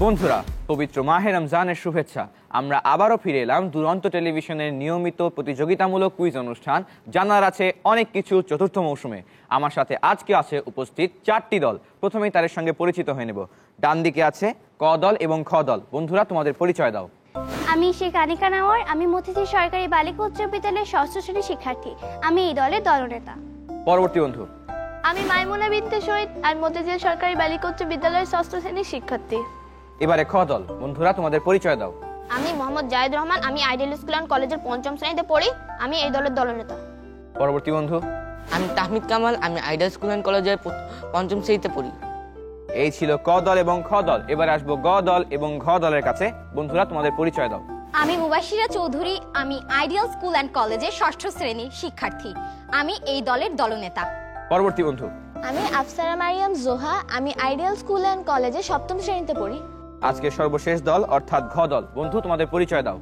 বন্ধুরা, পবিত্র মাহে রমজানের শুভেচ্ছা। আমরা আবারও ফিরে এলাম দুরন্ত টেলিভিশনের নিয়মিত প্রতিযোগিতামূলক কুইজ অনুষ্ঠান জানার আছে অনেক কিছু চতুর্থ মৌসুমে। আমার সাথে আজকে আছে উপস্থিত 4টি দল। প্রথমেই তাদের সঙ্গে পরিচিত হয়ে নেব। ডান দিকে আছে ক দল এবং খ দল। বন্ধুরা, তোমাদের পরিচয় দাও। আমি শেখ আনিকা নাওয়ার, আমি মতিঝিল সরকারি বালিকা উচ্চ বিদ্যালয়ের ষষ্ঠ শ্রেণীর শিক্ষার্থী। আমি এই দলের দলনেতা। পরবর্তী বন্ধু। আমি মাইমুনা বিনতে শহীদ, আর মতিঝিল সরকারি বালিকা উচ্চ বিদ্যালয়ের ষষ্ঠ শ্রেণীর শিক্ষার্থী। এবারে খ দল। বন্ধুরা, তোমাদের পরিচয় দাও। আমি মোহাম্মদ জায়েদ রহমান, আমি আইডিয়াল স্কুল অ্যান্ড কলেজের পঞ্চম শ্রেণীতে পড়ি। আমি এই দলের দলনেতা। পরবর্তী বন্ধু। আমি তাহমিদ কামাল, আমি আইডিয়াল স্কুল অ্যান্ড কলেজের পঞ্চম শ্রেণীতে পড়ি। এই ছিল ক দল এবং খ দল। এবার আসবো গ দল এবং ঘ দলের কাছে। বন্ধুরা, তোমাদের পরিচয় দাও। আমি মুবাশিরা চৌধুরী, আমি আইডিয়াল স্কুল অ্যান্ড কলেজের ষষ্ঠ শ্রেণীর শিক্ষার্থী। আমি এই দলের দলনেতা। পরবর্তী বন্ধু। আমি আফসারা মারিয়াম জোহা, আমি আইডিয়াল স্কুল অ্যান্ড কলেজের সপ্তম শ্রেণীতে পড়ি। আজকে সর্বশেষ দল অর্থাৎ ঘ দল। বন্ধু, তোমাদের পরিচয় দাও।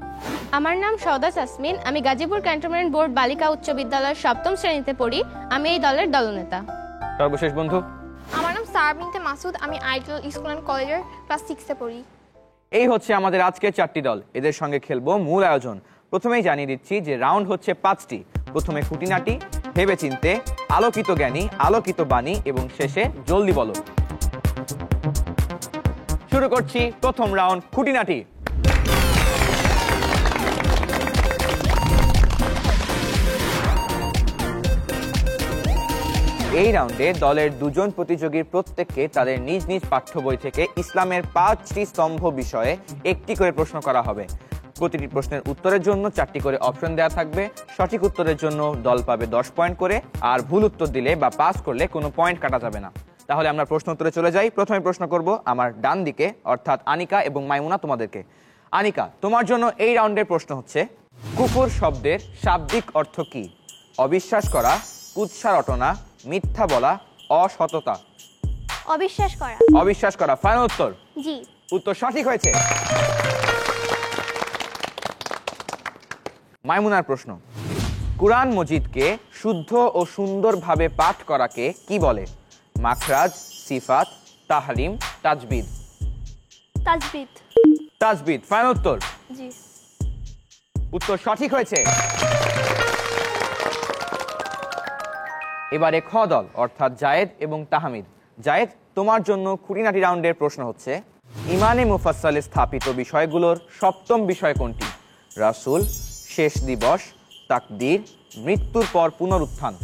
আমার নাম সওদা তাসমিন, আমি গাজীপুর ক্যান্টনমেন্ট বোর্ড বালিকা উচ্চ বিদ্যালয়ের সপ্তম শ্রেণীতে পড়ি। আমি এই দলের দলনেতা। সর্বশেষ বন্ধু। আমার নাম সারা বিনতে মাসুদ, আমি আইডিয়াল স্কুল অ্যান্ড কলেজের ক্লাস 6-এ পড়ি। এই হচ্ছে আমাদের আজকের 4টি দল। এদের সঙ্গে খেলবো মূল আয়োজন। প্রথমেই জানিয়ে দিচ্ছি যে রাউন্ড হচ্ছে 5টি। প্রথমে খুঁটিনাটি, ভেবেচিন্তে, আলোকিত জ্ঞানী, আলোকিত বাণী এবং শেষে জলদি বলো। শুরু করছি প্রথম রাউন্ড, খুঁটিনাটি। এই রাউন্ডে দলের দুজন প্রতিযোগীর প্রত্যেককে তাদের নিজ নিজ পাঠ্য বই থেকে ইসলামের 5টি স্তম্ভ বিষয়ে একটি করে প্রশ্ন করা হবে। প্রতিটি প্রশ্নের উত্তরের জন্য 4টি করে অপশন দেওয়া থাকবে। সঠিক উত্তরের জন্য দল পাবে 10 পয়েন্ট করে, আর ভুল উত্তর দিলে বা পাস করলে কোনো পয়েন্ট কাটা যাবে না। তাহলে আমরা প্রশ্ন উত্তরে চলে যাই। প্রথমে প্রশ্ন করব আমার ডান দিকে অর্থাৎ আনিকা এবং মাইমুনা তোমাদেরকে। আনিকা, তোমার জন্য এই রাউন্ডের প্রশ্ন হচ্ছে, কুফর শব্দের শাব্দিক অর্থ কি? অবিশ্বাস করা, কুৎসা রটনা, মিথ্যা বলা, অসততা। অবিশ্বাস করা। অবিশ্বাস করা ফাইনাল উত্তর? জি। উত্তর সঠিক হয়েছে। মাইমুনার প্রশ্ন, কুরআন মজিদকে শুদ্ধ ও সুন্দরভাবে পাঠ করাকে কি বলে? মাখরাজ, সিফাত, তাহরিম, তাজবিদ। তাজবিদ। তাজবিদ ফাইনাল উত্তর? জি। উত্তর সঠিক হয়েছে। এবারে খ দল অর্থাৎ জায়েদ এবং তাহমিদ। জায়েদ, তোমার জন্য খুঁটিনাটি রাউন্ডের প্রশ্ন হচ্ছে, ইমানে মুফাসসালে স্থাপিত বিষয়গুলোর সপ্তম বিষয় কোনটি? রাসূল, শেষ দিবস, তাকদীর, মৃত্যুর পর পুনরুত্থান।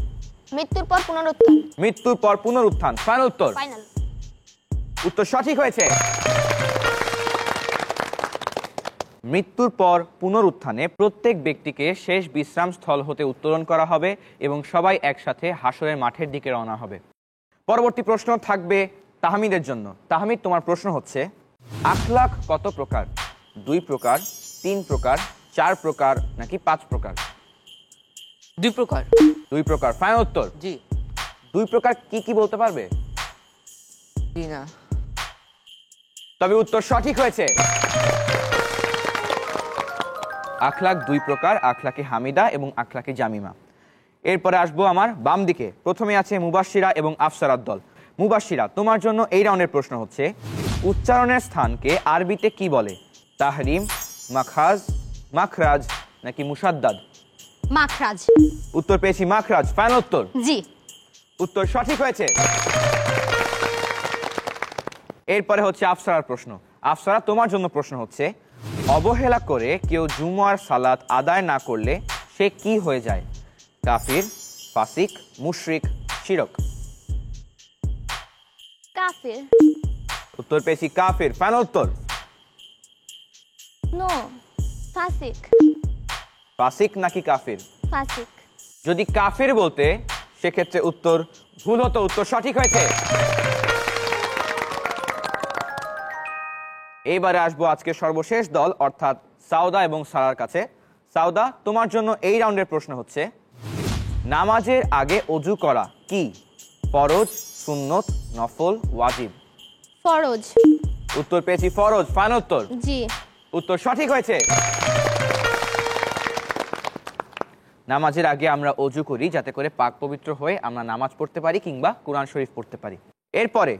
মৃত্যুর পর পুনরুত্থান। মৃত্যুর পর পুনরুত্থান ফাইনাল উত্তর? ফাইনাল। উত্তর সঠিক হয়েছে। মৃত্যুর পর পুনরুত্থানে প্রত্যেক ব্যক্তিকে শেষ বিশ্রাম স্থল হতে উত্তোলন করা হবে এবং সবাই একসাথে হাসরের মাঠের দিকে রওনা হবে। পরবর্তী প্রশ্ন থাকবে তাহমিদের জন্য। তাহমিদ, তোমার প্রশ্ন হচ্ছে, আখলাক কত প্রকার? 2 প্রকার, 3 প্রকার, 4 প্রকার নাকি 5 প্রকার? 2 প্রকার। 2 প্রকার ফাইনাল উত্তর? জি। 2 প্রকার কি কি বলতে পারবে? জি না। তবে উত্তর সঠিক হয়েছে। আখলাক 2 প্রকার, আখলাকে হামিদা এবং আখলাকে জামিমা। এরপরে আসবো আমার বাম দিকে। প্রথমে আছে মুবাশিরা এবং আফসারার দল। মুবাশিরা, তোমার জন্য এই রাউন্ডের প্রশ্ন হচ্ছে, উচ্চারণের স্থানকে আরবিতে কি বলে? তাহরিম, মাখাজ, মাখরাজ নাকি মুসাদ্দাদ? মাখরাজ। উত্তর পেয়েছি মাখরাজ ফাইনাল উত্তর? জি। উত্তর সঠিক হয়েছে। এরপরে হচ্ছে আফসারার প্রশ্ন। আফসারা, তোমার জন্য প্রশ্ন হচ্ছে, অবহেলা করে কেউ জুমার সালাত আদায় না করলে সে কি হয়ে যায়? কাফির, ফাসিক, মুশরিক, শিরক। কাফির। উত্তর পেয়েছি কাফির ফাইনাল উত্তর? নো, ফাসিক। ফাসিক নাকি কাফির? ফাসিক। যদি কাফির বলতে সেক্ষেত্রে উত্তর ভুল হতো। উত্তর সঠিক হয়েছে। এইবারে আসবো আজকে সর্বশেষ দল অর্থাৎ সাউদা এবং সারার কাছে। সাউদা, তোমার জন্য এই রাউন্ডের প্রশ্ন হচ্ছে, নামাজের আগে ওযু করা কি? ফরজ, সুন্নত, নফল, ওয়াজিব। ফরজ। উত্তর পেয়েছি ফরজ ফাইনাল উত্তর? জি। উত্তর সঠিক হয়েছে। নামাজের আগে আমরা ওযু করি যাতে করে পাক পবিত্র হয়ে আমরা নামাজ পড়তে পারি কিংবা কোরআন শরীফ পড়তে পারি। এরপরে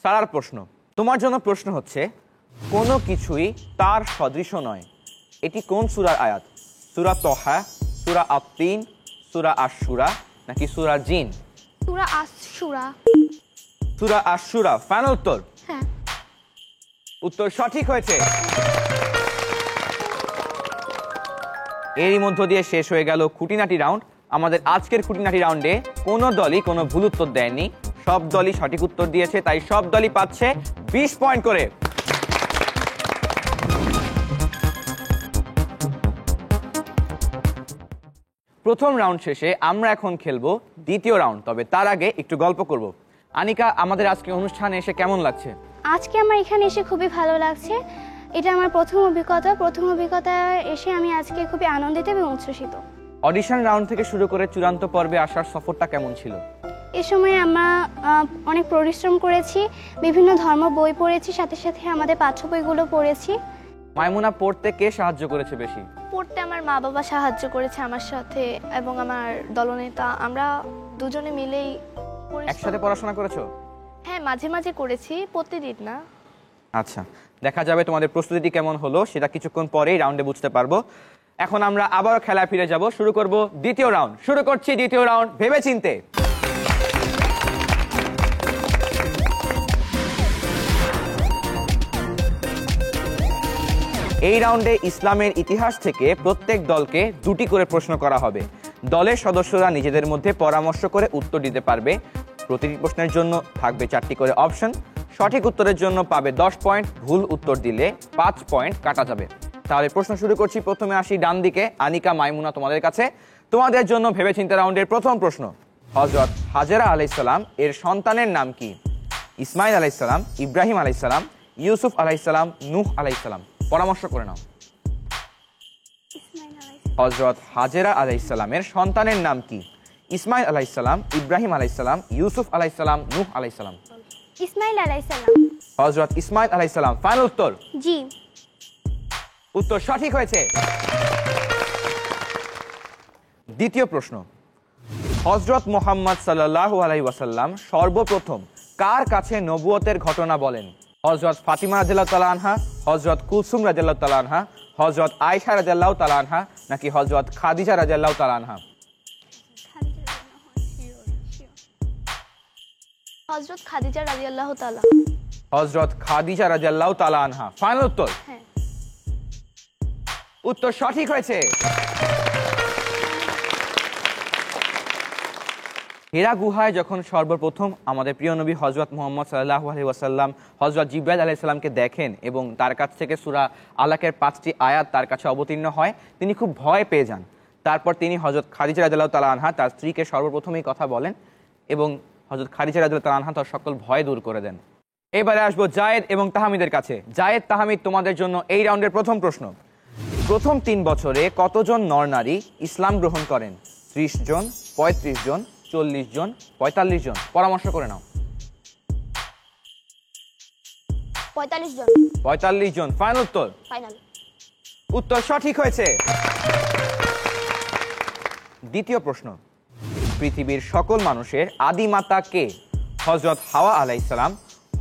সারার প্রশ্ন। তোমার জন্য প্রশ্ন হচ্ছে, কোনো কিছুই তার সদৃশ নয়, এটি কোন সূরার আয়াত? সূরা তহা, সূরা আত-তিন, সূরা আশ-শূরা নাকি সূরা জিন? সূরা আশ-শূরা। সূরা আশ-শূরা ফাইনাল উত্তর? হ্যাঁ। উত্তর সঠিক হয়েছে। এরই মধ্য দিয়ে শেষ হয়ে গেল খুঁটিনাটি রাউন্ড। আমাদের আজকের খুঁটিনাটি রাউন্ডে কোনো দলই কোনো ভুল উত্তর দেয়নি, সব দলই সঠিক উত্তর দিয়েছে, তাই সব দলই পাচ্ছে 20 পয়েন্ট করে। প্রথম রাউন্ড শেষে আমরা এখন খেলবো দ্বিতীয় রাউন্ড, তবে তার আগে একটু গল্প করব। আনিকা, আমাদের আজকে অনুষ্ঠানে এসে কেমন লাগছে? আজকে আমার এখানে এসে খুবই ভালো লাগছে। এটা আমার প্রথম অভিজ্ঞতা এসে আমি আজকে খুবই আনন্দিত এবং উচ্ছ্বসিত। অডিশন রাউন্ড থেকে শুরু করে চূড়ান্ত পর্বে আসার সফরটা কেমন ছিল? এ সময় আমরা অনেক পরিশ্রম করেছি, বিভিন্ন ধর্ম বই পড়েছি, সাথে সাথে আমাদের পাঠ্য বইগুলো পড়েছি। মাইমুনা, পড়তে কে সাহায্য করেছে বেশি? পড়তে আমার মা বাবা সাহায্য করেছে আমার সাথে, এবং আমার দলনেতা, আমরা দুজনে মিলেই একসাথে পড়াশোনা করেছো? হ্যাঁ, মাঝে মাঝে করেছি, প্রতিদিন না। আচ্ছা, দেখা যাবে তোমাদের প্রস্তুতি কেমন হলো সেটা কিছুক্ষণ পরেই রাউন্ডে বুঝতে পারবো। এখন আমরা আবারও খেলায় ফিরে যাব, শুরু করব দ্বিতীয় রাউন্ড। শুরু করছি দ্বিতীয় রাউন্ড ভেবেচিন্তে। এই রাউন্ডে ইসলামের ইতিহাস থেকে প্রত্যেক দলকে 2টি করে প্রশ্ন করা হবে। দলের সদস্যরা নিজেদের মধ্যে পরামর্শ করে উত্তর দিতে পারবে। প্রতিটি প্রশ্নের জন্য থাকবে 4টি করে অপশন। সঠিক উত্তরের জন্য পাবে 10 পয়েন্ট, ভুল উত্তর দিলে 5 পয়েন্ট কাটা যাবে। তাহলে প্রশ্ন শুরু করছি। প্রথমে আসি ডান দিকে, আনিকা, মাইমুনা, তোমাদের কাছে। তোমাদের জন্য ভেবেচিন্তে রাউন্ডের প্রথম প্রশ্ন। হযরত হাজেরা আলাইহিসসালাম এর সন্তানের নাম কি? ইসমাইল আলাইহিসসালাম, ইব্রাহিম আলাইহিসসালাম, ইউসুফ আলাইহিসসালাম, নূহ আলাইহিসসালাম। পরামর্শ করে নাও। হযরত হাজেরা আলাইহিসসালামের সন্তানের নাম কি? ইসমাইল আলাইহিসসালাম, ইব্রাহিম আলাইহিসসালাম, ইউসুফ আলাইহিসসালাম, নূহ আলাইহিসসালাম। ইসমাইল আলাইহিসসালাম। হযরত ইসমাইল আলাইহিসসালাম ফাইনাল উত্তর? জি। উত্তর সঠিক হয়েছে। দ্বিতীয় প্রশ্ন। হযরত মুহাম্মদ সাল্লাল্লাহু আলাইহি ওয়াসাল্লাম সর্বপ্রথম কার কাছে নবুয়তের ঘটনা বলেন? হযরত ফাতিমা রাদিয়াল্লাহু তাআলা আনহা, হযরত কুলসুম রাদিয়াল্লাহু তাআলা আনহা, হযরত আয়েশা রাদিয়াল্লাহু তাআলা আনহা নাকি হযরত খাদিজা রাদিয়াল্লাহু তাআলা আনহা? হযরত খাদিজা রাদিয়াল্লাহু তাআলা। হযরত খাদিজা রাদিয়াল্লাহু তাআলা আনহা ফাইনাল উত্তর? হ্যাঁ। উত্তর সঠিক হয়েছে। হেরা গুহায় যখন সর্বপ্রথম আমাদের প্রিয় নবী হযরত মুহাম্মদ সাল্লাল্লাহু আলাইহি ওয়াসাল্লাম হযরত জিবরাইল আলাইহিস সালামকে দেখেন এবং তার কাছ থেকে সূরা আলাকের 5টি আয়াত তার কাছে অবতীর্ণ হয়, তিনি খুব ভয় পেয়ে যান। তারপর তিনি হযরত খাদিজা রাদিয়াল্লাহু তাআলা আনহা তার স্ত্রীকে সর্বপ্রথম এই কথা বলেন এবং হযরত খাদিজা রাদিয়াল্লাহু তাআলা আনহা তার সকল ভয় দূর করে দেন। এবারে আসবো জায়েদ এবং তাহমিদের কাছে। জায়েদ, তাহমিদ, তোমাদের জন্য এই রাউন্ডের প্রথম প্রশ্ন। প্রথম 3 বছরে কতজন নরনারী ইসলাম গ্রহণ করেন? 30 জন, 35 জন, 40 জন, 45 জন। পরামর্শ করে নাও। 45 জন। 45 জন ফাইনাল উত্তর? ফাইনাল। উত্তর সঠিক হয়েছে। দ্বিতীয় প্রশ্ন। পৃথিবীর সকল মানুষের আদি মাতা কে? হযরত হাওয়া আলাইহিস সালাম,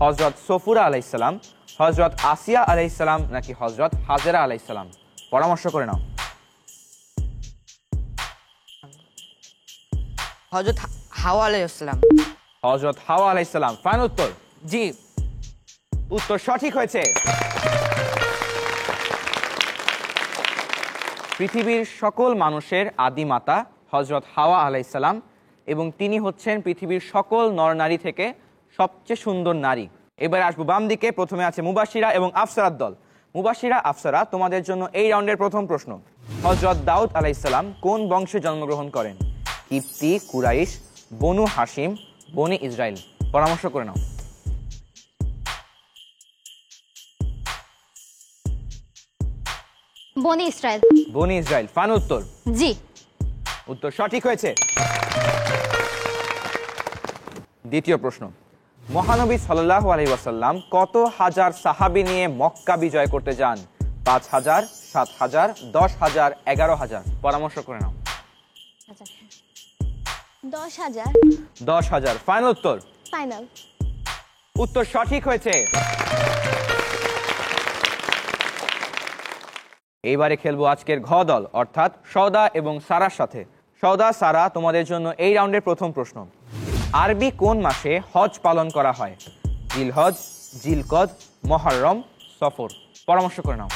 হযরত সফুরা আলাইহিস সালাম, হযরত আসিয়া আলাইহিস সালাম নাকি হযরত হাজেরা আলাইহিস সালাম? পরামর্শ করে নাও। হযরত হাওয়া আলাইহিস সালাম। হযরত হাওয়া আলাইহিস সালাম ফাইনাল উত্তর? জি। উত্তর সঠিক হয়েছে। পৃথিবীর সকল মানুষের আদি মাতা হযরত হাওয়া আলাইহিস সালাম এবং তিনি হচ্ছেন পৃথিবীর সকল নরনারী থেকে সবচেয়ে সুন্দর নারী। এবার আসবো বাম দিকে। প্রথমে আছে মুবাশশিরা এবং আফসারার দল। মুবাশশিরা, আফসারা, তোমাদের জন্য এই রাউন্ডের প্রথম প্রশ্ন। হযরত দাউদ আলাইহিস সালাম কোন বংশে জন্মগ্রহণ করেন? কিপ্তি, কুরাইশ, বনু হাশিম, বনি ইসরাইল। পরামর্শ করে নাও। বনি ইসরায়েল। বনি ইসরাইল ফাইনাল উত্তর? জি। উত্তর সঠিক হয়েছে। দ্বিতীয় প্রশ্ন। মহানবী সাল্লাল্লাহু আলাইহি ওয়াসাল্লাম কত হাজার সাহাবী নিয়ে মক্কা বিজয় করতে যান? 5000, 7000, 10000, 11000। পরামর্শ করে নাও। 10,000। 10000 ফাইনাল উত্তর? ফাইনাল। উত্তর সঠিক হয়েছে। এইবারে খেলবো আজকের ঘ দল অর্থাৎ সওদা এবং সারার সাথে। সওদা, সারা, তোমাদের জন্য এই রাউন্ডের প্রথম প্রশ্ন। আরবি কোন মাসে হজ পালন করা হয়? জিলহজ, জিলকদ, মুহররম, সফর। পরামর্শ করে নাও।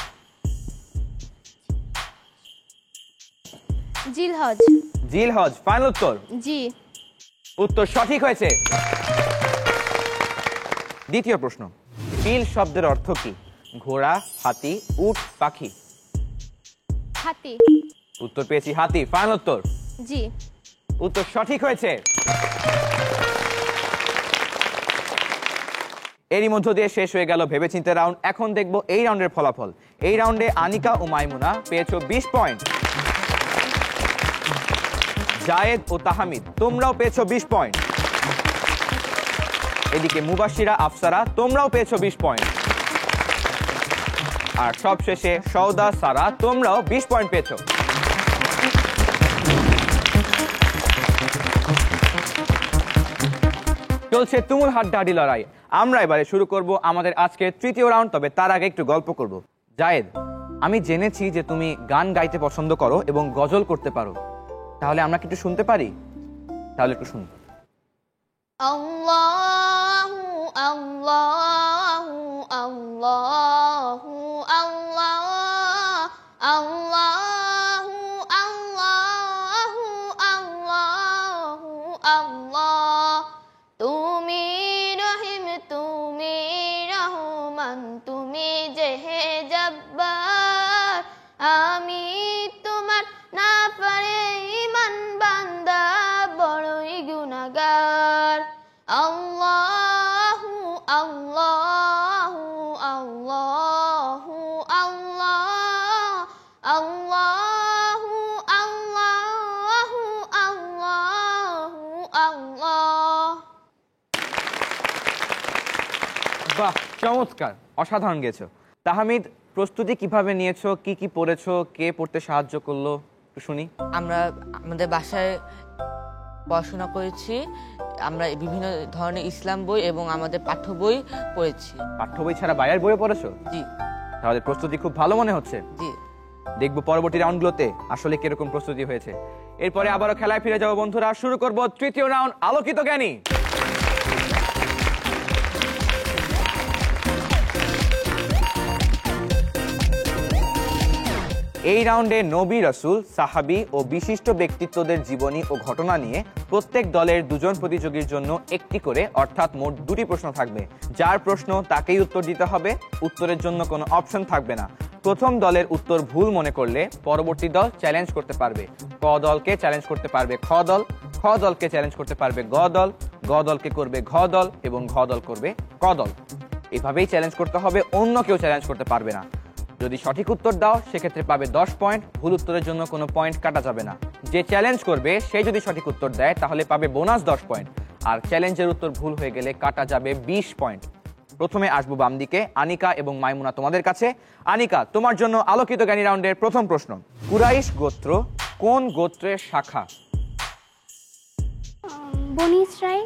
জিলহজ। জিলহজ ফাইনাল উত্তর? জি। উত্তর সঠিক হয়েছে। দ্বিতীয় প্রশ্ন। ফিল শব্দের অর্থ কি? ঘোড়া, হাতি, উট, পাখি। হাতি। উত্তর পেয়েছি হাতি, ফাইনাল উত্তর? জি। উত্তর সঠিক হয়েছে। এরই মধ্য দিয়ে শেষ হয়ে গেল ভেবেচিন্তে রাউন্ড। এখন দেখব এই রাউন্ডের ফলাফল। এই রাউন্ডে আনিকা ও মাইমুনা পেয়েছো 20 পয়েন্ট। জায়েদ ও তাহমিদ তোমরাও পেয়েছো 20 পয়েন্ট। এদিকে মুবাশিরা, আফসারা তোমরাও পেয়েছো 20 পয়েন্ট। আর সবশেষে সওদা, সারা তোমরাও 20 পয়েন্ট পেয়েছো। চলছে তুমুল হাড্ডাহাড্ডি লড়াই। আমরা এবারে শুরু করব আমাদের আজকের তৃতীয় রাউন্ড। তবে তার আগে একটু গল্প করব। জায়েদ, আমি জেনেছি যে তুমি গান গাইতে পছন্দ করো এবং গজল করতে পারো, তাহলে আমরা কি একটু শুনতে পারি? তাহলে একটু শুন। আল্লাহু আল্লাহু আল্লাহু আল্লাহ আল্লাহু আল্লাহু আল্লাহু আল্লাহ তুমি রহিম তুমি রহমান তুমি যে জব্বার আমি তোমার নাফরমান বান্দা বড়ই গুনাহগার আল্লাহু আল্লাহু আল্লাহু আল্লাহ আল্লাহু আল্লাহু আল্লাহু আল্লাহ। বাহ, চমৎকার, অসাধারণ গেছো। তাহমিদ, প্রস্তুতি কিভাবে নিয়েছো? কি কি পড়েছো? কে পড়তে সাহায্য করলো একটু শুনি। আমরা আমাদের বাসায় পড়াশোনা করেছি। আমরা বিভিন্ন ধরনের ইসলাম বই এবং আমাদের পাঠ্য বই পড়েছি। পাঠ্য বই ছাড়া বাইরের বইও পড়েছো? জি। তাহলে প্রস্তুতি খুব ভালো মনে হচ্ছে। জি। দেখবো পরবর্তী রাউন্ডগুলোতে আসলে কিরকম প্রস্তুতি হয়েছে। এরপরে আবারও খেলায় ফিরে যাবো বন্ধুরা। শুরু করব তৃতীয় রাউন্ড, আলোকিত জ্ঞানী। এই রাউন্ডে নবী, রাসূল, সাহাবী ও বিশিষ্ট ব্যক্তিত্বদের জীবনী ও ঘটনা নিয়ে প্রত্যেক দলের দুজন প্রতিযোগীর জন্য একটি করে অর্থাৎ মোট 2টি প্রশ্ন থাকবে। যার প্রশ্ন তাকেই উত্তর দিতে হবে। উত্তরের জন্য কোনো অপশন থাকবে না। প্রথম দলের উত্তর ভুল মনে করলে পরবর্তী দল চ্যালেঞ্জ করতে পারবে। ক দলকে চ্যালেঞ্জ করতে পারবে খ দল, খ দলকে চ্যালেঞ্জ করতে পারবে গ দল, গ দলকে করবে ঘ দল এবং ঘ দল করবে ক দল। এভাবেই চ্যালেঞ্জ করতে হবে, অন্য কেউ চ্যালেঞ্জ করতে পারবে না। যদি সঠিক উত্তর দাও সেক্ষেত্রে পাবে 10 পয়েন্ট। ভুল উত্তরের জন্য কোনো পয়েন্ট কাটা যাবে না। যে চ্যালেঞ্জ করবে সে যদি সঠিক উত্তর দেয় তাহলে পাবে বোনাস 10 পয়েন্ট। আর চ্যালেঞ্জের উত্তর ভুল হয়ে গেলে কাটা যাবে 20 পয়েন্ট। প্রথমে আসবো বাম দিকে, আনিকা এবং মাইমুনা তোমাদের কাছে। আনিকা, তোমার জন্য আলোকিত জ্ঞানী রাউন্ডের প্রথম প্রশ্ন। কুরাইশ গোত্র কোন গোত্রের শাখা? বনি ইসরাইল।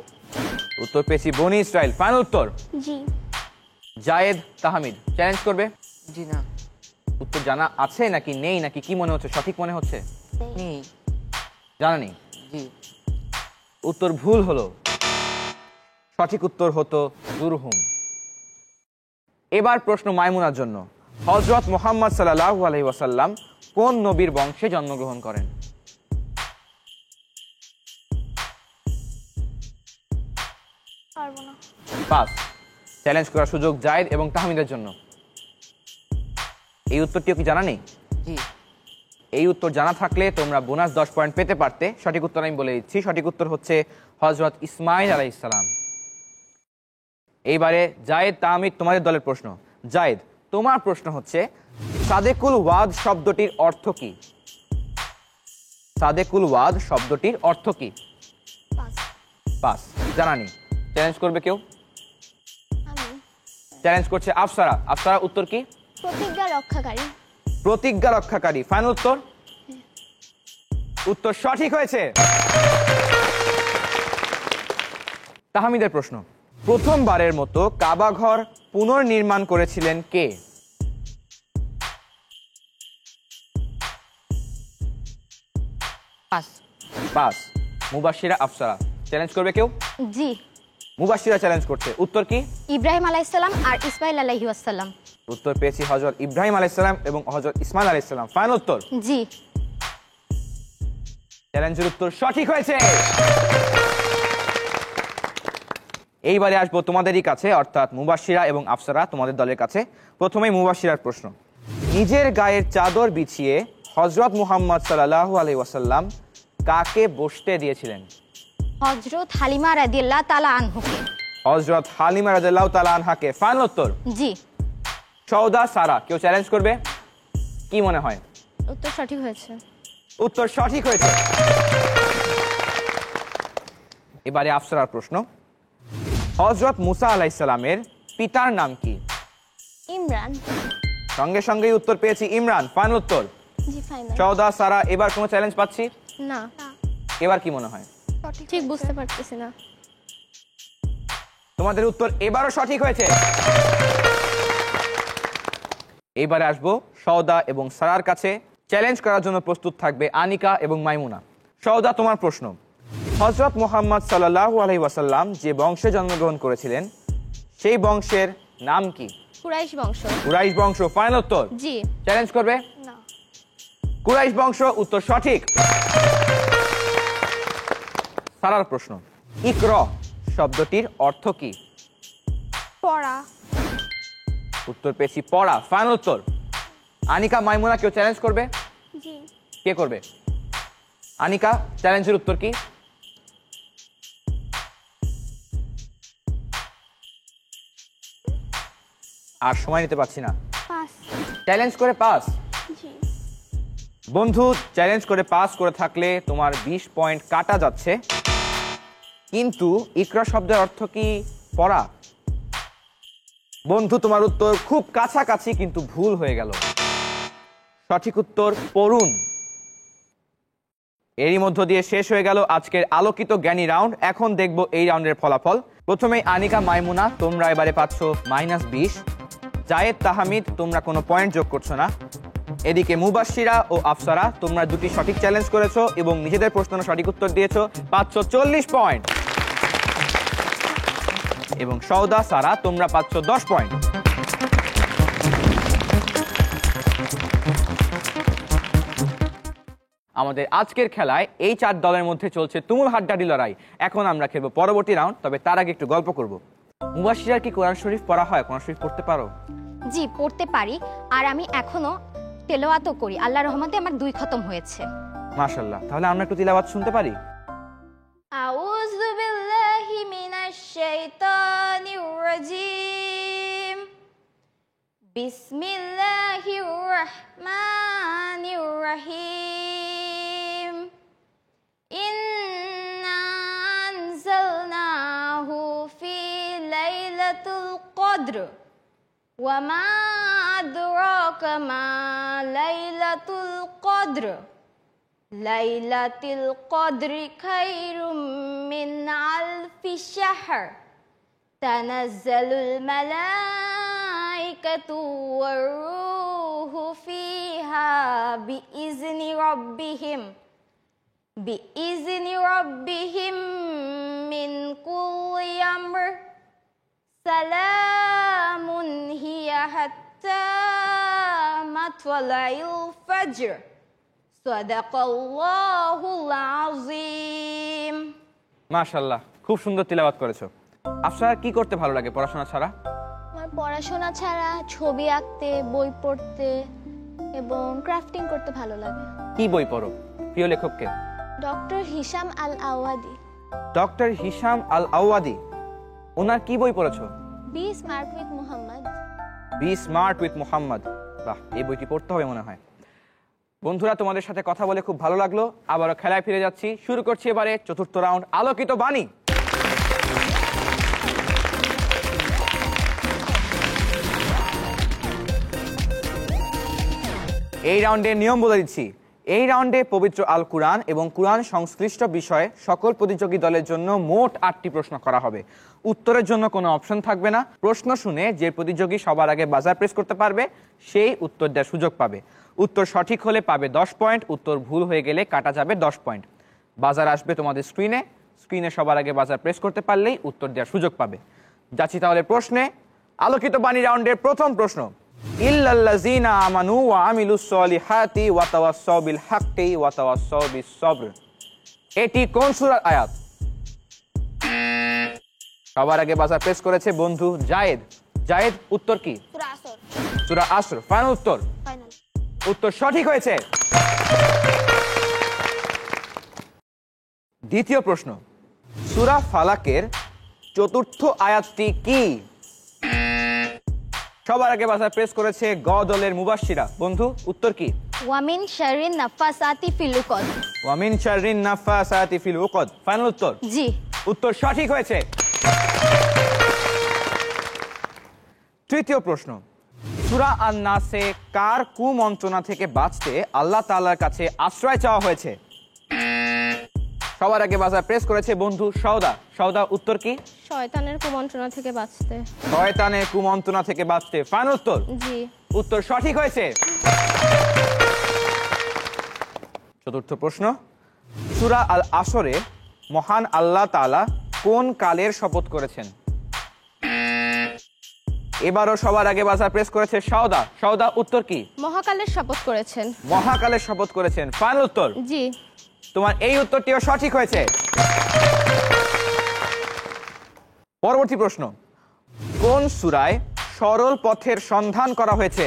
উত্তর পেয়েছি বনি ইসরাইল, ফাইনাল উত্তর? জি। জায়েদ, তাহমিদ চ্যালেঞ্জ করবে? জি না। উত্তর জানা আছে নাকি নেই, নাকি কি মনে হচ্ছে? সঠিক মনে হচ্ছে? নেই। জানা নেই? জি। উত্তর ভুল হলো। সঠিক উত্তর হতো দুরহুম। এবার প্রশ্ন মাইমুনার জন্য। হযরত মুহাম্মদ সাল্লাল্লাহু আলাইহি ওয়াসাল্লাম কোন নবীর বংশে জন্মগ্রহণ করেন? পারবো না। পাস। চ্যালেঞ্জ করার সুযোগ জায়েদ এবং তাহমিদের জন্য। এই উত্তরটিও কি জানা নেই? জি। এই উত্তর জানা থাকলে তোমরা বোনাস 10 পয়েন্ট পেতে পারতে। সঠিক উত্তর আমি বলে দিচ্ছি। সঠিক উত্তর হচ্ছে হযরত ইসমাঈল আলাইহিস সালাম। এইবারে জায়েদ, তাহমিদ তোমাদের দলের প্রশ্ন। জায়েদ, তোমার প্রশ্ন হচ্ছে সাদেকুল ওয়াদ শব্দটির অর্থ কি? সাদেকুল ওয়াদ শব্দটির অর্থ কি? পাস। জানা নেই। চ্যালেঞ্জ করবে কেউ? চ্যালেঞ্জ করছে আফসারা। আফসারা, উত্তর কি? প্রতিজ্ঞা রক্ষাকারী। প্রতিজ্ঞা রক্ষাকারী, ফাইনাল উত্তর? উত্তর সঠিক হয়েছে। তাহমিদের প্রশ্ন। প্রথমবারের মতো কাবা ঘর পুনর্নির্মাণ করেছিলেন কে? পাস। পাস। মুবাশশিরা, আফসারা চ্যালেঞ্জ করবে কেউ? জি। মুবাশশিরা চ্যালেঞ্জ করছে, উত্তর কি? ইব্রাহিম আলাইহিসসালাম আর ইসমাইল আলাইহিসসালাম। উত্তর পেয়েছি হযরত ইব্রাহিম আলাইহিস সালাম এবং হযরত ইসমাইল আলাইহিস সালাম। ফাইনাল উত্তর? জি। চ্যালেঞ্জের উত্তর সঠিক হয়েছে। এইবারে আসবো তোমাদেরই কাছে, অর্থাৎ মুবাশশিরা এবং আফসারা তোমাদের দলের কাছে। প্রথমেই মুবাশশিরার প্রশ্ন। নিজের গায়ের চাদর বিছিয়ে হযরত মুহাম্মদ সাল্লাল্লাহু আলাইহি ওয়াসাল্লাম কাকে বসতে দিয়েছিলেন? হযরত হালিমা রাদিয়াল্লাহু তাআলা আনহুকে। হযরত হালিমা রাদিয়াল্লাহু তাআলা আনহাকে। ফাইনাল উত্তর? জি। সওদা, সারা কেউ চ্যালেঞ্জ করবে? কি মনে হয়? উত্তর সঠিক হয়েছে। উত্তর সঠিক হয়েছে। এবারে আফসারার প্রশ্ন। হযরত মুসা আলাইহিস সালামের পিতার নাম কি? ইমরান। সঙ্গে সঙ্গেই উত্তর পেয়েছি ইমরান। ফাইনাল উত্তর? জি, ফাইনাল। সওদা, সারা এবার কোনো চ্যালেঞ্জ পাচ্ছি? না, এবার কি মনে হয়? ঠিক বুঝতে পারতেছি না। তোমাদের উত্তর এবারও সঠিক হয়েছে। এবারে আসবো সওদা এবং সারার কাছে। চ্যালেঞ্জ করার জন্য প্রস্তুত থাকবে আনিকা এবং মাইমুনা। সওদা, তোমার প্রশ্ন। হযরত মুহাম্মদ সাল্লাল্লাহু আলাইহি ওয়াসাল্লাম যে বংশে জন্মগ্রহণ করেছিলেন সেই বংশের নাম কি? কুরাইশ বংশ। কুরাইশ বংশ। ফাইনাল উত্তর? জি। চ্যালেঞ্জ করবে? না। কুরাইশ বংশ। উত্তর সঠিক। সারার প্রশ্ন। ইকর শব্দটির অর্থ কি? পড়া। উত্তর পেয়েছি পড়া। ফাইনাল উত্তর? আনিকা, মাইমুনা কেউ চ্যালেঞ্জ করবে? জি। কে করবে? আনিকা, চ্যালেঞ্জের উত্তর কি? আর সময় নিতে পারছি না। পাস। চ্যালেঞ্জ করে পাস। জি। বন্ধু, চ্যালেঞ্জ করে পাস করে থাকলে তোমার 20 পয়েন্ট কাটা যাচ্ছে। কিন্তু ইকরা শব্দের অর্থ কি পড়া? বন্ধু, তোমার উত্তর খুব কাছাকাছি কিন্তু ভুল হয়ে গেল। সঠিক উত্তর পড়ুন। এরই মধ্য দিয়ে শেষ হয়ে গেল আজকের আলোকিত জ্ঞানী রাউন্ড। এখন দেখব এই রাউন্ডের ফলাফল। প্রথমে আনিকা, মাইমুনা তোমরা এবারে পাচ্ছ -20। জায়েদ, তাহমিদ তোমরা কোনো পয়েন্ট যোগ করছো না। এদিকে মুবাশশিরা ও আফসারা তোমরা দুটি সঠিক চ্যালেঞ্জ করেছো এবং নিজেদের প্রশ্নের সঠিক উত্তর দিয়েছো, পাচ্ছ 40 পয়েন্ট। এবং সওদা, সারা তোমরা পাচ্ছ 10 পয়েন্ট। আমাদের আজকের খেলায় এই 4 দলের মধ্যে চলছে তুমুল হাড্ডাহাড্ডি লড়াই। এখন আমরা খেলবো পরবর্তী রাউন্ড, তবে তার আগে একটু গল্প করব। মুবাশশিরার কি কোরআন শরীফ পড়া হয়? কোরআন শরীফ পড়তে পারো? জি, পড়তে পারি। আর আমি এখনো তেলাওয়াতও করি। আল্লাহর রহমতে আমার 2 খতম হয়েছে। মাশাআল্লাহ। তাহলে আমরা একটু তিলাওয়াত শুনতে পারি? আউযু বিল্লাহি মিনাশ শাইতানির রাজীম। বিসমিল্লাহির রাহমানির রাহিম। ইন্না আনজালনাহু ফি লাইলাতুল কদর ওয়া মা আদরাকা মা লাইলাতুল কদর। লাইলাতুল কদরি খায়রুম মিন আলফি শাহর। তানাজ্জালুল মালাইকাতু ওয়ার রূহু ফিহা বিইজনি রাব্বিহিম মিন কুল্লি আমর। সালামুন হিয়া হাত্তা মাতলাইল ফাজর। সাদাকাল্লাহুল আযীম। মাশাআল্লাহ, খুব সুন্দর তিলাওয়াত করেছো। আফসার, কি করতে ভালো লাগে পড়াশোনা ছাড়া? আমার পড়াশোনা ছাড়া ছবি আঁকতে, বই পড়তে এবং ক্রাফটিং করতে ভালো লাগে। কি বই পড়ো? প্রিয় লেখককে? Doctor Hisham Al Awadi. Doctor Hisham Al Awadi, ওনার কি বই পড়েছো? Be smart with Muhammad. Be smart with Muhammad. বাহ, এই বইটি পড়তে হবে মনে হয়। বন্ধুরা, তোমাদের সাথে কথা বলে খুব ভালো লাগলো। আবারও খেলায় ফিরে যাচ্ছি। শুরু করছি এবারে 4র্থ রাউন্ড, আলোকিত বাণী। এই রাউন্ডের নিয়ম বলে দিচ্ছি। এই রাউন্ডে পবিত্র আল কুরআন এবং কুরআন সংশ্লিষ্ট বিষয়ে সকল প্রতিযোগী দলের জন্য মোট 8টি প্রশ্ন করা হবে। উত্তরের জন্য কোনো অপশন থাকবে না। প্রশ্ন শুনে যে প্রতিযোগী সবার আগে বাজার প্রেস করতে পারবে সেই উত্তর দেওয়ার সুযোগ পাবে। উত্তর সঠিক হলে পাবে 10 পয়েন্ট, উত্তর ভুল হয়ে গেলে কাটা যাবে 10 পয়েন্ট। বাজার আসবে তোমাদের স্ক্রিনে সবার আগে বাজার প্রেস করতে পারলেই উত্তর দেওয়ার সুযোগ পাবে। যাচ্ছি তাহলে প্রশ্নে। আলোকিত বাণী রাউন্ডের প্রথম প্রশ্ন, ইল্লাল্লাযীনা আমানু ওয়া আমিলুস সলিহাতি ওয়া তাওয়াসসাউ বিল হাক্কি ওয়া তাওয়াসসাউ বিস সবর। এটি কোন সূরার আয়াত? সবার আগে বাজার প্রেস করেছে বন্ধু জায়েদ। উত্তর কি? সূরা আসর। ফাইনাল উত্তর? উত্তর সঠিক হয়েছে। দ্বিতীয় প্রশ্ন, সূরা ফালাকের চতুর্থ আয়াতটি কি? সবার আগে বাজার প্রেস করেছে গ দলের মুবাশশিরা। বন্ধু উত্তর কি? ওয়ামিন শাররিন নাফাসাতি ফিল উকদ। ওয়ামিন শাররিন নাফাসাতি ফিল উকদ। ফাইনাল উত্তর? জি। উত্তর সঠিক হয়েছে। তৃতীয় প্রশ্ন, সূরা আন-নাসে কার কুমন্ত্রণা থেকে বাঁচতে আল্লাহ তাআলার কাছে আশ্রয় চাওয়া হয়েছে? সবার আগে বাজার প্রেস করেছে বন্ধু সওদা। উত্তর কি? শয়তানের কুমন্ত্রণা থেকে বাঁচতে। শয়তানের কুমন্ত্রণা থেকে বাঁচতে। ফাইনাল উত্তর? জি। উত্তর সঠিক হয়েছে। চতুর্থ প্রশ্ন, সূরা আল আসরে মহান আল্লাহ তাআলা কোন কালের শপথ করেছেন? এবারও সবার আগে বাজার প্রেস করেছে সওদা। উত্তর কি? মহাকালের শপথ করেছেন। মহাকালের শপথ করেছেন। ফাইনাল উত্তর? জি। তোমার এই উত্তরটিও সঠিক হয়েছে। পরবর্তী প্রশ্ন, কোন সূরায় সরল পথের সন্ধান করা হয়েছে?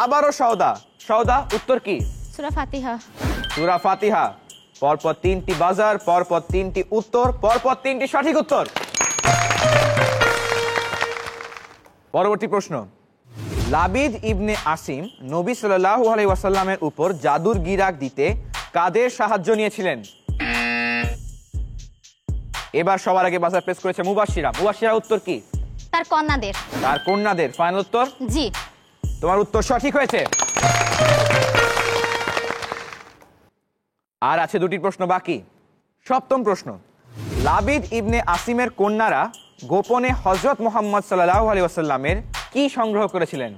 আবারও সওদা। উত্তর কি? সূরা ফাতিহা। সূরা ফাতিহা। পরপর 3টি বাজার, পরপর 3টি উত্তর, পরপর 3টি সঠিক উত্তর। পরবর্তী প্রশ্ন, লাবিদ ইবনে আসিম নবী সাল্লাল্লাহু আলাইহি ওয়াসাল্লামের উপর জাদুর গিরাক দিতে কাদের সাহায্য নিয়েছিলেন? এবার সবার আগে বাজার প্রেস করেছে মুবাশশিরা। উত্তর কি? তার কন্যাদের। ফাইনাল উত্তর? জি। তোমার উত্তর সঠিক হয়েছে। আর আছে 2টি প্রশ্ন বাকি। সপ্তম প্রশ্ন, লাবিদ ইবনে আসিমের কন্যারা গোপনে হযরত মুহাম্মদ সাল্লাল্লাহু আলাইহি ওয়াসাল্লামের কি সংগ্রহ করেছিলেন?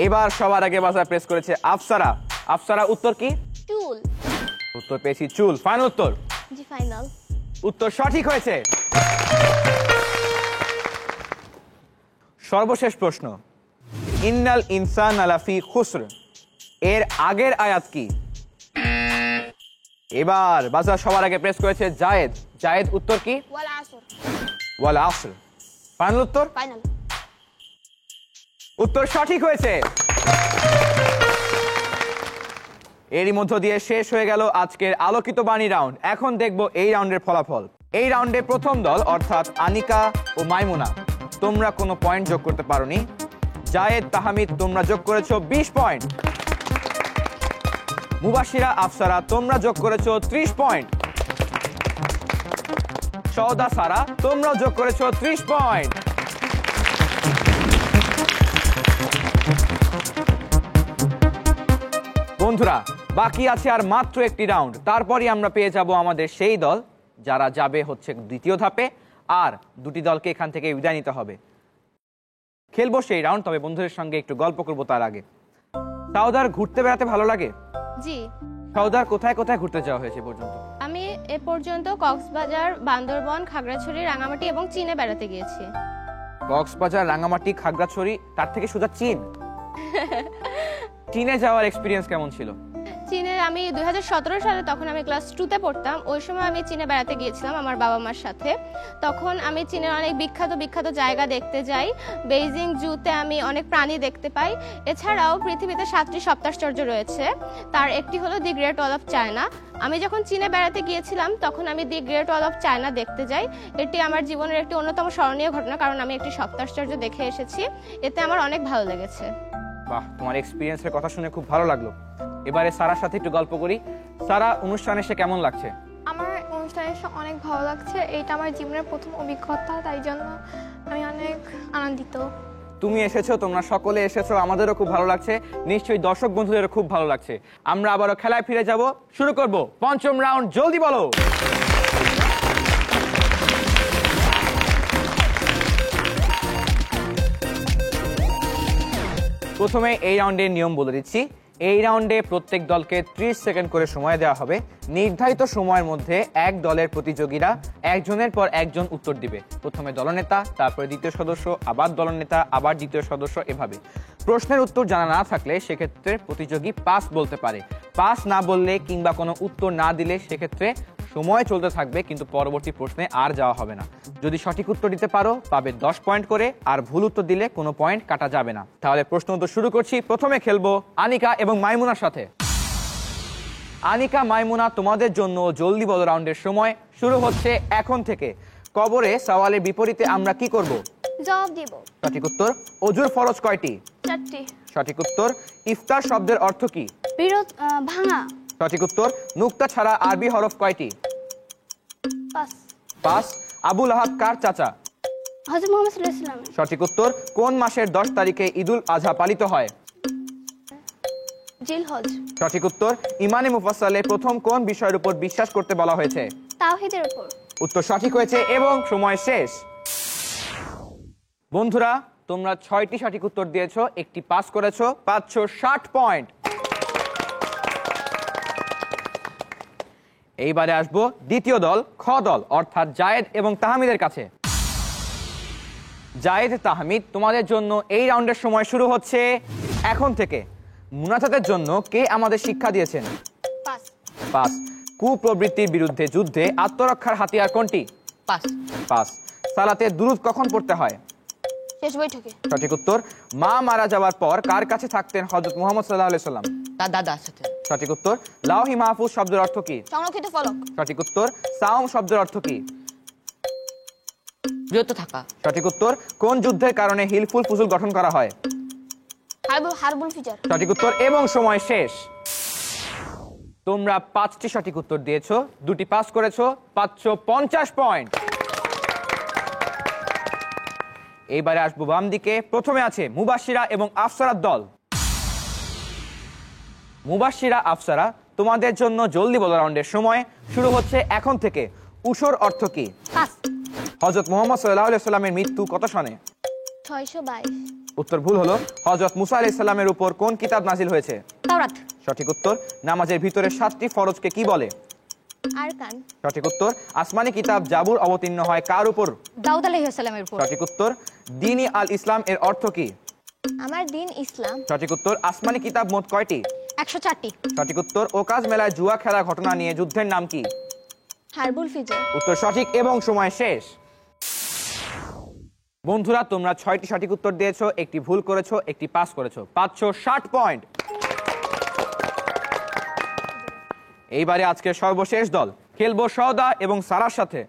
এবার সবার আগে বাজার প্রেস করেছে আফসারা। উত্তর কি? চুল। উত্তর পেয়েছি চুল। ফাইনাল উত্তর? জি ফাইনাল। উত্তর সঠিক হয়েছে। সর্বশেষ প্রশ্ন, ইন্নাল ইনসানা লাফি খুসর এর আগের আয়াত কি? এবার বাজার সবার আগে প্রেস করেছে জায়েদ। উত্তর কি? ওয়াল আসর। ফাইনাল উত্তর? উত্তর সঠিক হয়েছে। এরই মধ্য দিয়ে শেষ হয়ে গেল আজকের আলোকিত বাণী রাউন্ড। এখন দেখব এই রাউন্ডের ফলাফল। এই রাউন্ডে প্রথম দল অর্থাৎ আনিকা ও মাইমুনা, তোমরা কোনো পয়েন্ট যোগ করতে পারোনি। জায়েদ, তাহমিদ, তোমরা যোগ করেছো 20 পয়েন্ট। মুবাশশিরা, আফসারা, তোমরা যোগ করেছো 30 পয়েন্ট। সওদা, সারা, তোমরাও যোগ করেছো 30 পয়েন্ট। বন্ধুরা, বাকি আছে আর মাত্র একটি রাউন্ড, তারপরই আমরা পেয়ে যাব আমাদের সেই দল যারা যাবে হচ্ছে দ্বিতীয় ধাপে, আর 2টি দলকে এখান থেকে বিদায় নিতে হবে। খেলবো সেই রাউন্ড, তবে বন্ধুদের সঙ্গে একটু গল্প করবো তার আগে। সাউদার ঘুরতে বেড়াতে ভালো লাগে? জি। সাউদার কোথায় কোথায় ঘুরতে যাওয়া হয়েছে পর্যন্ত? আমি এ পর্যন্ত কক্সবাজার, বান্দরবন, খাগড়াছড়ি, রাঙামাটি এবং চীনে বেড়াতে গিয়েছি। কক্সবাজার, রাঙামাটি, খাগড়াছড়ি, তার থেকে সোজা চীন। চীনে যাওয়ার এক্সপিরিয়েন্স কেমন ছিল? চীনে আমি 2017 সালে, তখন আমি ক্লাস 2তে পড়তাম, ওই সময় আমি চীনে বেড়াতে গিয়েছিলাম আমার বাবা মার সাথে। তখন আমি চীনের অনেক বিখ্যাত জায়গা দেখতে যাই। বেইজিং জুতে আমি অনেক প্রাণী দেখতে পাই। এছাড়াও পৃথিবীতে 7টি সপ্তাশ্চর্য রয়েছে, তার একটি হলো দি গ্রেট ওয়াল অফ চায়না। আমি যখন চীনে বেড়াতে গিয়েছিলাম তখন আমি দি গ্রেট ওয়াল অফ চায়না দেখতে যাই। এটি আমার জীবনের একটি অন্যতম স্মরণীয় ঘটনা, কারণ আমি একটি সপ্তাশ্চর্য দেখে এসেছি। এতে আমার অনেক ভালো লেগেছে। বাহ, তোমার এক্সপিরিয়েন্সের কথা শুনে খুব ভালো লাগলো। এবারে সারার সাথে একটু গল্প করি। সারা, অনুষ্ঠানে এসে কেমন লাগছে? আমার অনুষ্ঠানে এসে অনেক ভালো লাগছে। এটা আমার জীবনের প্রথম অভিজ্ঞতা, তাই জন্য আমি অনেক আনন্দিত। তুমি এসেছো, তোমরা সকলে এসেছো, আমাদেরও খুব ভালো লাগছে, নিশ্চয়ই দর্শক বন্ধুদেরও খুব ভালো লাগছে। আমরা আবারও খেলায় ফিরে যাব, শুরু করব পঞ্চম রাউন্ড। জলদি বলো। প্রথমে এই রাউন্ডের নিয়ম বলে দিচ্ছি। এই রাউন্ডে প্রত্যেক দলকে 30 সেকেন্ড করে সময় দেওয়া হবে। নির্ধারিত সময়ের মধ্যে এক দলের প্রতিযোগীরা একজনের পর একজন উত্তর দিবে। প্রথমে দলনেতা, তারপরে দ্বিতীয় সদস্য, আবার দলনেতা, আবার দ্বিতীয় সদস্য, এভাবে। প্রশ্নের উত্তর জানা না থাকলে সেক্ষেত্রে প্রতিযোগী পাস বলতে পারে। পাস না বললে কিংবা কোনো উত্তর না দিলে সেক্ষেত্রে সময় চলতে থাকবে, কিন্তু পরবর্তী প্রশ্নে আর যাওয়া হবে না। যদি সঠিক উত্তর দিতে পারো পাবে 10 পয়েন্ট করে, আর ভুল উত্তর দিলে কোনো পয়েন্ট কাটা যাবে না। তাহলে প্রশ্ন উত্তর শুরু করছি। প্রথমে খেলবো আনিকা এবং মাইমুনার সাথে। আনিকা, মাইমুনা, তোমাদের জন্য জলদি বলো রাউন্ডের সময় শুরু হচ্ছে এখন থেকে। কবরে সওয়ালের বিপরীতে আমরা কি করব? জবাব দিব। সঠিক উত্তর। অজুর ফরজ কয়টি? 4টি। সঠিক উত্তর। ইফতার শব্দের অর্থ কি? বিরোধ, ভাঙা। সঠিক উত্তর। নুক্তা ছাড়া আরবি হরফ কয়টি? 5। পাঁচ। আবুল আহাব কার চাচা? হযরত মুহাম্মদ সাল্লাল্লাহু আলাইহি ওয়াসাল্লাম। সঠিক উত্তর। কোন মাসের 10 তারিখে ঈদুল আজহা পালিত হয়? জিলহজ। সঠিক উত্তর। ইমানে মুফাসসালে প্রথম কোন বিষয়ের উপর বিশ্বাস করতে বলা হয়েছে? তাওহীদের উপর। উত্তর সঠিক হয়েছে এবং সময় শেষ। বন্ধুরা, তোমরা 6টি সঠিক উত্তর দিয়েছো, একটি পাস করেছো, পাচ্ছ 60 পয়েন্ট। এইবারে আসবো দ্বিতীয় দল খ দল, অর্থাৎ জায়েদ এবং তাহমিদের কাছে। জায়েদ, তাহমিদ, তোমাদের জন্য এই রাউন্ডের সময় শুরু হচ্ছে এখন থেকে। মুনাজাতের জন্য কে আমাদের শিক্ষা দিয়েছেন? পাস। পাস। কুপ্রবৃত্তির বিরুদ্ধে যুদ্ধে আত্মরক্ষার হাতিয়ার কোনটি? পাস। পাস। সালাতে দুরূদ কখন পড়তে হয়? শেষ বৈঠকে। সঠিক উত্তর। মা মারা যাওয়ার পর কার কাছে থাকতেন হযরত মুহাম্মদ সাল্লাল্লাহু আলাইহি সাল্লাম? তার দাদার সাথে। সঠিক উত্তর। লাওহি মাহফুজ শব্দের অর্থ কি? সংরক্ষিত ফলক। সঠিক উত্তর। সাওম শব্দের অর্থ কি? বিরত থাকা। সঠিক উত্তর। কোন যুদ্ধের কারণে হিলফুল ফুজুল গঠন করা হয়? হারবুল ফিচার। সঠিক উত্তর এবং সময় শেষ। তোমরা 5টি সঠিক উত্তর দিয়েছো, 2টি পাস করেছো, পাচ্ছ 50 পয়েন্ট। এইবারে আসবো বাম দিকে। প্রথমে আছে মুবাশশিরা এবং আফসারার দল। মুবাশশিরা, আফসারা, তোমাদের জন্য জলদি বলো রাউন্ডের সময় শুরু হচ্ছে এখন থেকে। উশর অর্থ কি? পাস। হযরত মুহাম্মদ সাল্লাল্লাহু আলাইহি সাল্লামের মৃত্যু কত সনে? 622। উত্তর ভুল হলো। হযরত মুসা আলাইহিস সালামের উপর কোন কিতাব নাজিল হয়েছে? তাওরাত। সঠিক উত্তর। নামাজের ভিতরে 7টি ফরজকে কি বলে? আরকান। সঠিক উত্তর। আসমানি কিতাব জাবুর অবতীর্ণ হয় কার উপর? দাউদ আলাইহিস সালামের উপর। সঠিক উত্তর। দ্বীনি আল ইসলাম এর অর্থ কি? আমার দিন ইসলাম। সঠিক উত্তর। আসমানি কিতাব মোট কয়টি? 104টি। সঠিক উত্তর। ওকাজ মেলায় জুয়া খেলা ঘটনা নিয়ে যুদ্ধের নাম কি? হারবুল ফিজার। উত্তর সঠিক এবং সময় শেষ। বন্ধুরা, তোমরা 6টি সঠিক উত্তর দিয়েছো, একটি ভুল করেছো, একটি পাস করেছো, পাচ্ছ 60 পয়েন্ট। এইবারে আজকের সর্বশেষ দল খেলবো সওদা এবং সারার সাথে।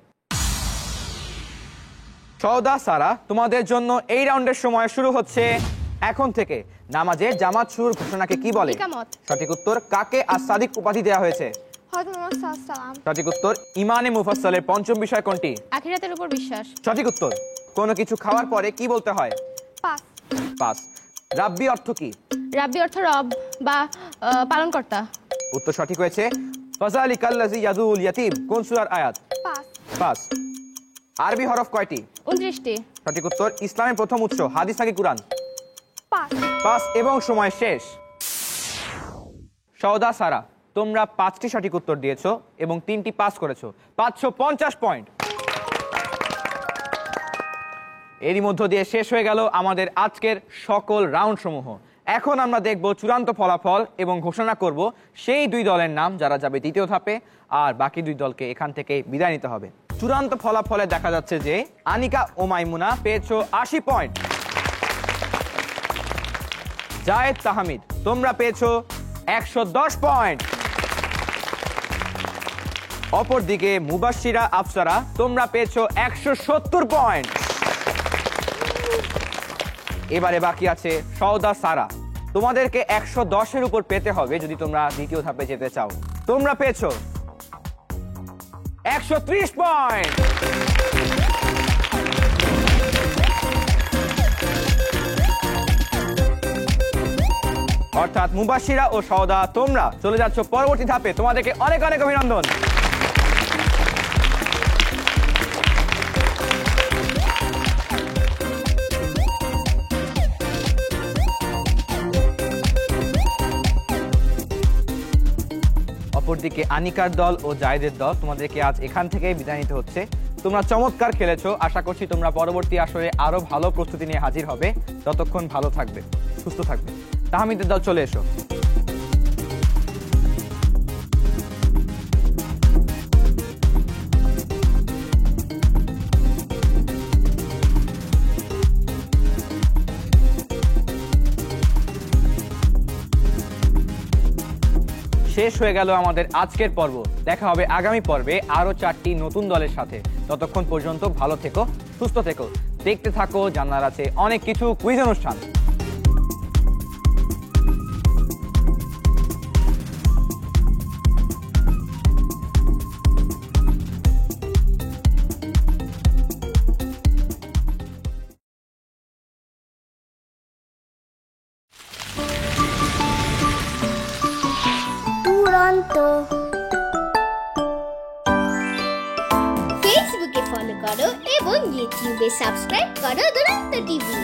সওদা, সারা, তোমাদের জন্য এই রাউন্ডের সময় শুরু হচ্ছে এখন থেকে। নামাজে জামাত শুরুর ঘোষণাকে কি বলে? ইকামত। সঠিক উত্তর। কাকে as-সাদিক উপাধি দেওয়া হয়েছে? হযরত মুহাম্মদ সাল্লাল্লাহু আলাইহি ওয়াসাল্লাম। সঠিক উত্তর। ইমানে মুফাসসালের পঞ্চম বিষয় কোনটি? আখিরাতের উপর বিশ্বাস। সঠিক উত্তর। কোনো কিছু খাওয়ার পরে কি বলতে হয়? পাস। পাস। রাব্বি অর্থ কি? রাব্বি অর্থ রব বা পালনকর্তা। উত্তর সঠিক হয়েছে। ফাযালিকাল্লাযী ইয়াদুল ইয়াতীম কোন সূরার আয়াত? পাস। পাস। আরবি হরফ কয়টি? 29টি। সঠিক উত্তর। ইসলামের প্রথম উৎস হাদিস নাকি কুরআন? পাস। পাস এবং সময় শেষ। সওদা, সারা, তোমরা 5টি সঠিক উত্তর দিয়েছো এবং 3টি পাস করেছো, পাচ্ছ 50 পয়েন্ট। এরই মধ্য দিয়ে শেষ হয়ে গেল আমাদের আজকের সকল রাউন্ড সমূহ। এখন আমরা দেখব চূড়ান্ত ফলাফল এবং ঘোষণা করব সেই 2 দলের নাম যারা যাবে দ্বিতীয় ধাপে, আর বাকি 2 দলকে এখান থেকে বিদায় নিতে হবে। চূড়ান্ত ফলাফলে দেখা যাচ্ছে যে আনিকা ও মাইমুনা পেয়েছো 80 পয়েন্ট। জায়েদ, তাহমিদ, তোমরা পেয়েছো 110 পয়েন্ট। অপরদিকে মুবাশশিরা, আফসারা, তোমরা পেয়েছো 170 পয়েন্ট। এবারে বাকি আছে সওদা, সারা, তোমাদেরকে 110-এর উপর পেতে হবে যদি তোমরা দ্বিতীয় ধাপে যেতে চাও। তোমরা পেয়েছো 130 পয়েন্ট। অর্থাৎ মুবাশিরা ও সওদা, তোমরা চলে যাচ্ছ পরবর্তী ধাপে। তোমাদেরকে অনেক অনেক অভিনন্দন। অপরদিকে আনিকার দল ও জায়েদের দল, তোমাদেরকে আজ এখান থেকে বিদায় নিতে হচ্ছে। তোমরা চমৎকার খেলেছো, আশা করছি তোমরা পরবর্তী আসরে আরো ভালো প্রস্তুতি নিয়ে হাজির হবে। ততক্ষণ ভালো থাকবে, সুস্থ থাকবে। তাহমিদের দল চলে এসো। শেষ হয়ে গেল আমাদের আজকের পর্ব। দেখা হবে আগামী পর্বে আরো 4টি নতুন দলের সাথে। ততক্ষণ পর্যন্ত ভালো থেকো, সুস্থ থেকো, দেখতে থাকো জানার আছে অনেক কিছু কুইজ অনুষ্ঠান। ফেসবুকে ফলো করো এবং ইউটিউবে সাবস্ক্রাইব করো দুরন্ত টিভি।